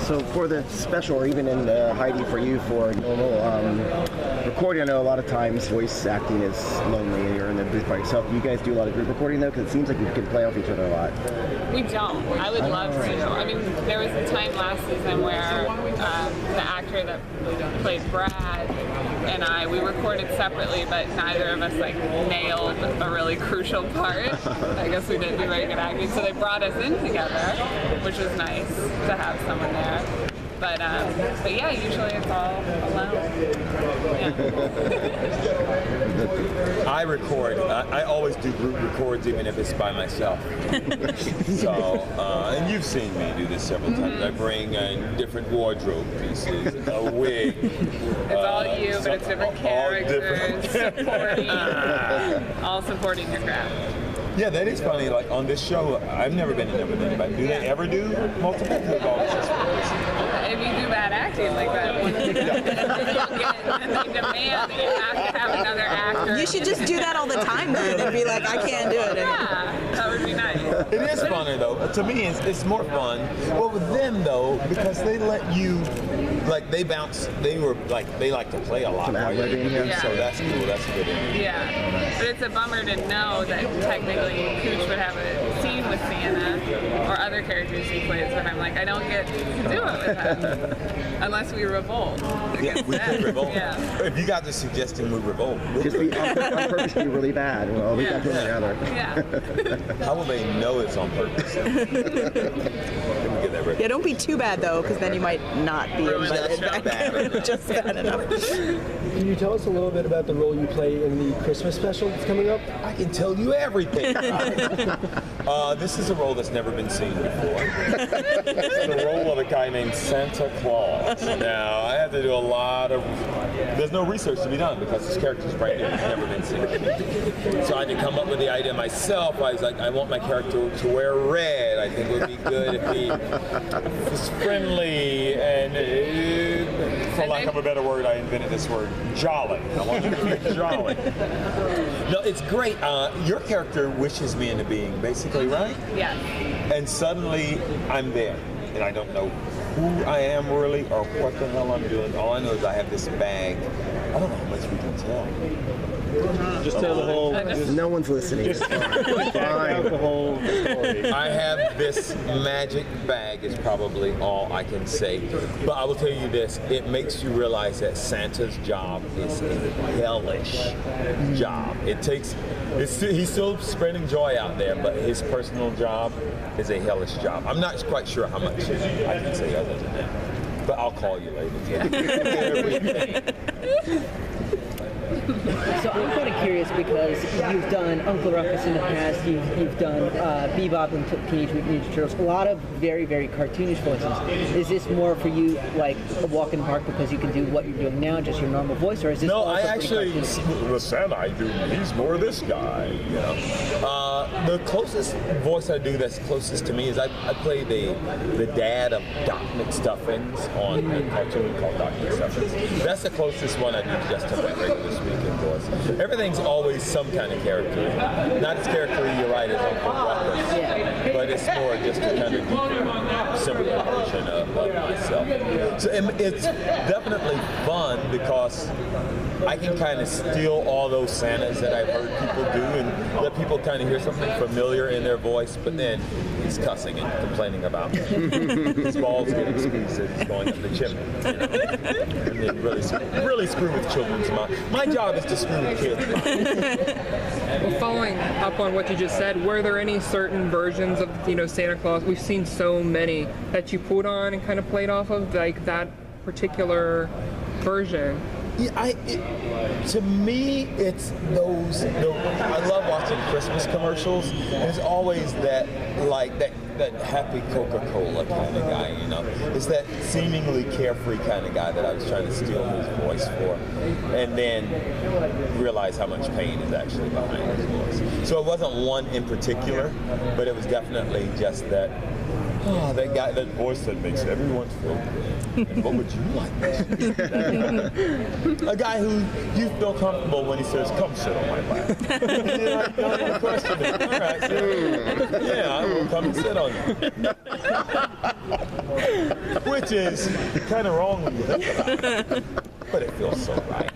So for the special, or even in Heidi for you, for normal recording, I know a lot of times voice acting is lonely and you're in the booth by yourself. You guys do a lot of group recording though, because it seems like you can play off each other a lot. We don't. I would love to. I mean, there was a time last season where the actor that played Brad and we recorded separately, but neither of us like nailed a really crucial part. I guess we didn't do very good acting, so they brought us in together, which was nice to have someone there. But yeah, usually it's all alone. Yeah. I record. I always do group records, even if it's by myself. So, and you've seen me do this several times. I bring different wardrobe pieces, a wig. It's all you, but it's different characters, all supporting your craft. Yeah, that is funny. Like on this show, I've never been in everything, but do they ever do multiple? It's always just one person. If you do bad acting like that, and they demand that you have to have another actor. You should just do that all the time then and be like, I can't do it. Yeah, that would be nice. It is funner though. To me, it's more fun. Well, with them though, because they let you, like they bounce. They like to play a lot. Yeah. So that's cool. That's good. Yeah, but it's a bummer to know that technically Cooch would have a scene with Santa or other characters he plays, but I'm like, I don't get to do it with him unless we revolt. Yeah, we could revolt. Yeah. If you guys are suggesting we revolt, we'll Just be on purpose to be really bad. Well, we got to together. Yeah. how will they know it's on purpose? Let me get that right. Yeah, don't be too bad though, because then you might not be invited Just back. Just bad enough. Can you tell us a little bit about the role you play in the Christmas special that's coming up? I can tell you everything. This is a role that's never been seen before. It's the role of a guy named Santa Claus. Now, I had to do a lot of... There's no research to be done because this character's brand new. It's never been seen. So I had to come up with the idea myself. I was like, I want my character to wear red. I think it would be good if he was friendly and, for lack of a better word, I invented this word, jolly. I want him to be jolly. No, it's great. Your character wishes me into being, basically, right? Yeah. And suddenly, I'm there. And I don't know who I am really or what the hell I'm doing. All I know is I have this bag. I don't know how much we can tell. Just tell the whole. No one's listening. Just out the whole story. I have this magic bag is probably all I can say. But I will tell you this, it makes you realize that Santa's job is a hellish job. He's still spreading joy out there, but his personal job is a hellish job. I'm not quite sure how much I can say other than that. But I'll call you later. So I'm kind of curious because you've done Uncle Ruckus in the past, you've done Bebop and Teenage Mutant Ninja Turtles, a lot of very, very cartoonish voices. Is this more for you like a walk in the park because you can do what you're doing now, just your normal voice, or is this No, also I actually, cartoonish? with Santa, he's more this guy, you know. The closest voice I do that's closest to me is I play the dad of Doc McStuffins on a cartoon called Doc McStuffins. That's the closest one I do just to my regular speaking voice. Everything's always some kind of character. Not as character you're right as Uncle Ruckus, but it's more just a kind of similar version of myself. So it's definitely fun because I can kind of steal all those Santas that I've heard people do and let people kind of hear something familiar in their voice, but then he's cussing and complaining about his balls getting squeezed and he's going up the chimney. You know? And then really screw with children's minds. My job is to screw with kids' minds. Well, following up on what you just said, were there any certain versions of Santa Claus? We've seen so many that you put on and kind of played off of, like that particular version. Yeah, to me, it's those. I love watching Christmas commercials. And it's always that happy Coca-Cola kind of guy, you know. It's that seemingly carefree kind of guy that I was trying to steal his voice for, and then realize how much pain is actually behind his voice. So it wasn't one in particular, but it was definitely just that. Oh, that guy, that voice that makes everyone feel good. And what would you like to see? A guy who you feel comfortable when he says, "Come sit on my lap." You're like, no question. All right, so, yeah, I will come and sit on you. Which is kind of wrong when you think about it. But it feels so right.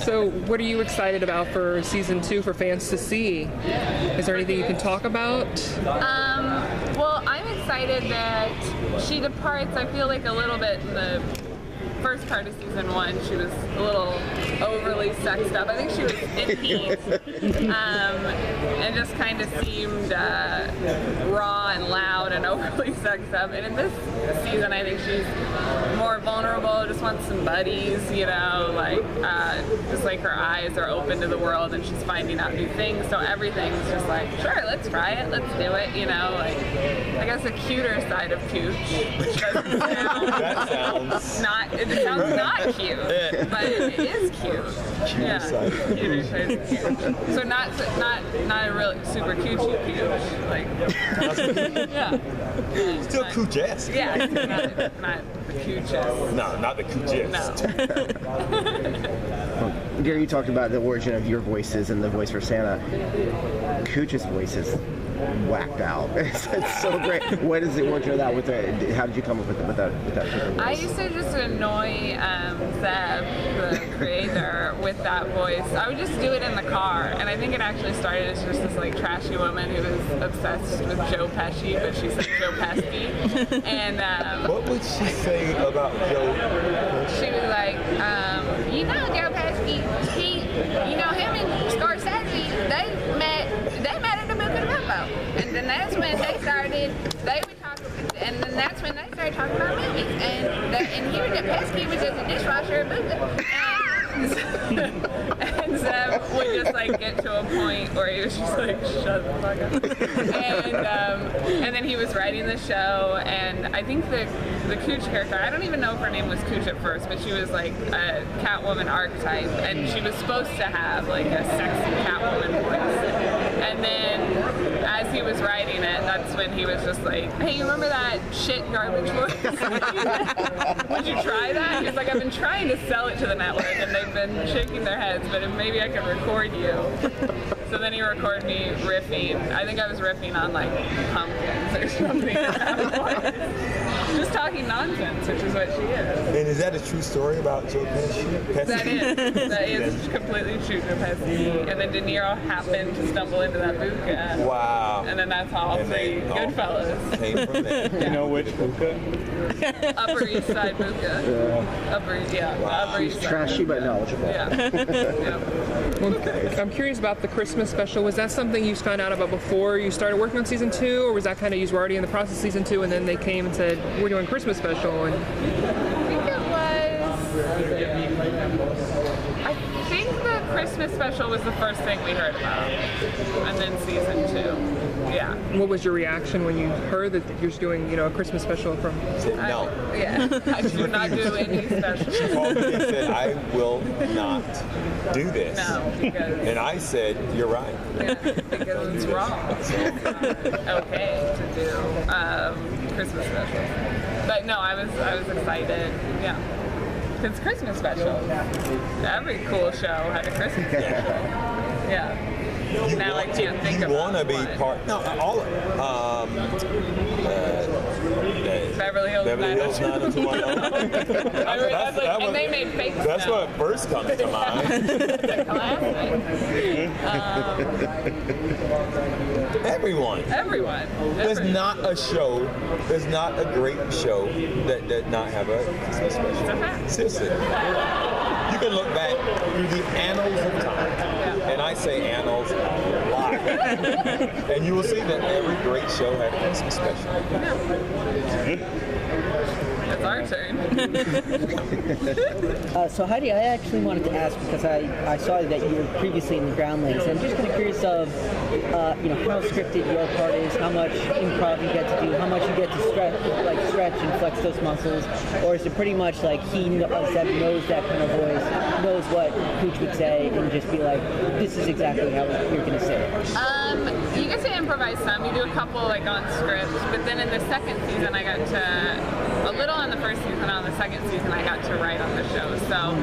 So, what are you excited about for season 2 for fans to see? Is there anything you can talk about? Well, I'm excited that she departs. I feel like a little bit in the first part of season 1, she was a little overly sexed up. I think she was in heat, and just kind of seemed raw and loud and overly sexed up. And in this season, I think she's more vulnerable, just wants some buddies, you know, like just like her eyes are open to the world and she's finding out new things. So everything's just like, sure, let's try it, let's do it, you know, like I guess a cuter side of Cooch, which doesn't sound That sounds it sounds not cute, but it is cute. Cuter side of Cooch. So not a real super Coochy Cooch, like yeah. still Cooch-esque. Yeah, not the Cooches. No, not the Cooch-esque. No. Gary, you talked about the origin of your voices and the voice for Santa. Cooch's voice is whacked out. It's so great. What is the origin of that? How did you come up with that voice? I used to just annoy Zeb, the creator, with that voice. I would just do it in the car, and I think it actually started as just this like trashy woman who was obsessed with Joe Pesci, but she said Joe Pesci. And What would she say about Joe? she was like, you know, Joe Pesci, him and Scorsese, they met at the Book of the Ropo, and then that's when they started talking about movies, and he was at Pesci was just a dishwasher at Buka. And Zeb would just like get to a point where he was just like, shut the fuck up. And then he was writing the show, and I think the Cooch character, I don't even know if her name was Cooch at first, but she was like a Catwoman archetype, and she was supposed to have like a sexy Catwoman voice. And then as he was writing it, that's when he was just like, hey, you remember that shit garbage voice? Would you try that? He's like, I've been trying to sell it to the network, and they've been shaking their heads, but if maybe I can record you. So then he recorded me riffing. I think I was riffing on like pumpkins or something. Just talking nonsense, which is what she is. And is that a true story about Joe Pesci? That is completely true to Pesci. And then De Niro happened to stumble into that buka. Wow. And then that's how Goodfellas came from there. You know which buka? Upper East Side buka. Upper East Side. Trashy but knowledgeable. Yeah. Well, I'm curious about the Christmas special. Was that something you found out about before you started working on season 2, or was that kind of you were already in the process of season 2 and then they came and said, we're doing Christmas special? And I think the Christmas special was the first thing we heard about. And then season 2. Yeah. what was your reaction when you heard that you're doing, a Christmas special from? No. I do not do any special. She called me and said, I will not do this. No, because And I said, you're right. because it's wrong. It's not okay to do Christmas specials. But no, I was excited. Yeah. Because Christmas special. Every cool show had a Christmas special. Yeah. Now I can't think of. You want to be part? No, all. Beverly Hills 90210. And they made fake That's stuff. what first comes to mind. Everyone. There's not a show. There's not a great show that does not have a Christmas special. Seriously. You can look back through the annals of time, and I say annals a lot, and you will see that every great show had a Christmas special. It's our turn. So Heidi, I actually wanted to ask because I saw that you were previously in the Groundlings, and I'm just kind of curious of how scripted your part is, how much improv you get to do, how much you get to stretch and flex those muscles, or is it pretty much like Zeb knows that kind of voice, knows what Cooch would say, and just be like, this is exactly how you're going to say it? You get to improvise some. You do a couple on script, but then in the second season I got to, a little on the first season, on the second season I got to write on the show. So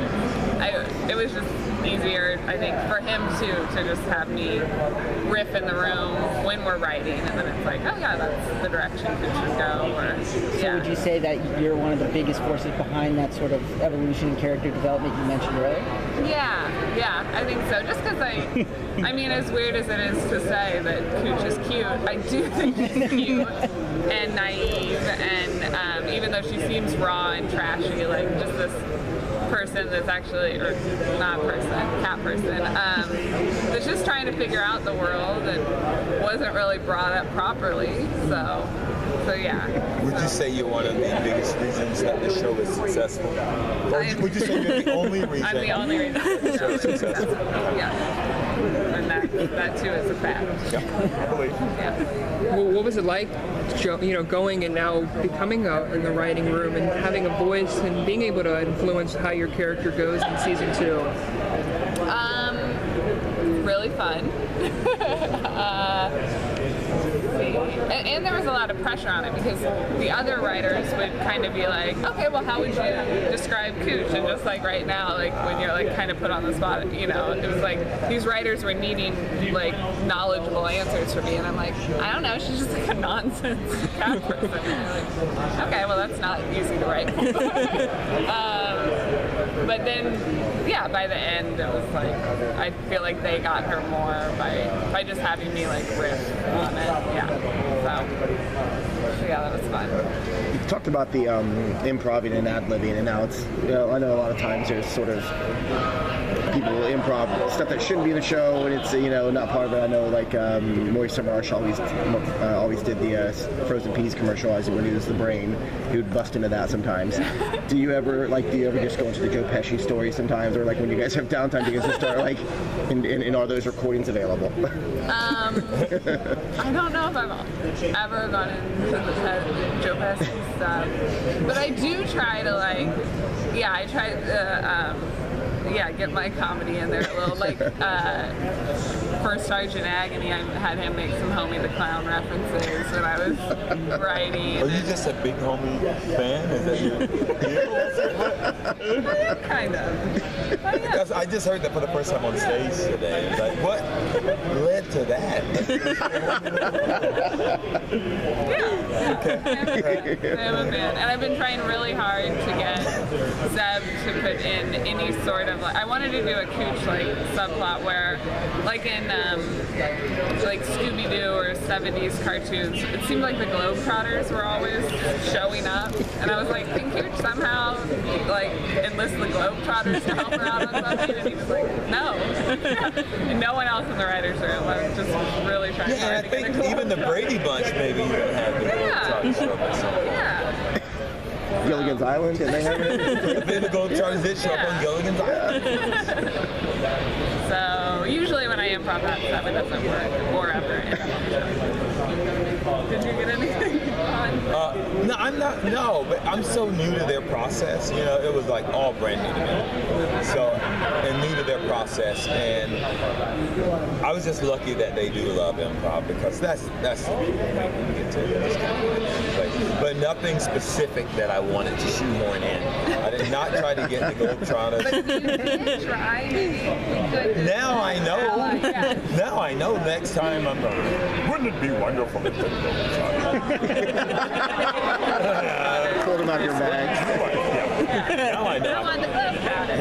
it was just easier, I think, for him to just have me riff in the room when we're writing, and then it's like, oh yeah, that's the direction it should go. Or So would you say that you're one of the biggest forces behind that sort of evolution in character development you mentioned earlier? Yeah, I think so. Just because I mean, as weird as it is to say that Cooch is cute, I do think he's cute and naive, and even though she seems raw and trashy, like just this person that's actually, or not person, cat person, that's just trying to figure out the world and wasn't really brought up properly. So yeah. Would you say you're one of the biggest reasons that the show is successful? Or would you say you're the only reason? I'm the only reason the show is successful. Yeah. And that too is a fact. Yeah, I believe. Yeah. Well, what was it like, going and now becoming in the writing room and having a voice and being able to influence how your character goes in season 2? Really fun. And there was a lot of pressure on it because the other writers would kind of be like, okay, well, how would you describe Cooch? And just like right now, like when you're like kind of put on the spot, it was like these writers were needing like knowledgeable answers from me, and I'm like, I don't know, she's just like a nonsense cat person. And you're like, okay, well, that's not easy to write. But then, yeah, by the end, it was like, I feel like they got her more by just having me like riff on it. Yeah. So yeah, that was fun. You talked about the improv and ad-libbing, and now it's, I know a lot of times there's sort of people improv stuff that shouldn't be in the show, and it's not part of it. I know like Moisture Marsh always did the frozen peas commercial as when he was the brain. He would bust into that sometimes. Do you ever just go into the Joe Pesci story sometimes, or like when you guys have downtime, do you guys just start like, and are those recordings available? I don't know if I've ever gone into the Joe Pesci stuff, but I do try to I try to get my comedy in there a little. Like for Sergeant Agony, I had him make some Homie the Clown references when I was writing. Are you just a big Homie fan? Is that you? Kind of. But yeah. Because I just heard that for the first time on stage today. It's like, what led to that? I'm a fan. And I've been trying really hard to get Zeb to put in any sort of I wanted to do a Cooch subplot where, like in like Scooby-Doo or 70s cartoons, it seemed like the Globetrotters were always showing up, and I was like, can Cooch somehow enlist the Globetrotters to help her out on something? And he was like, no. And no one else in the writers' room. I was just really trying hard Yeah, I to think get even the Brady Bunch maybe even had the Globetrotters show up or something. Yeah. Gilligan's Island, and they have it. Then the Globetrotters did show up on Gilligan's Island. So usually when I improv that stuff, it doesn't work or ever. Did you get anything on? No, I'm not. No, but I'm so new to their process. It was like all brand new to me. So, and new to their process, and I was just lucky that they do love improv because that's the way you get to this kind of thing. But nothing specific that I wanted to shoehorn in. I did not try to get the Globetrotters. But you did try. Now I know. Yeah. Now I know. Next time I'm like, wouldn't it be wonderful if the Globetrotters? Pull them out of your bag. Now I know. I want the Globetrotters.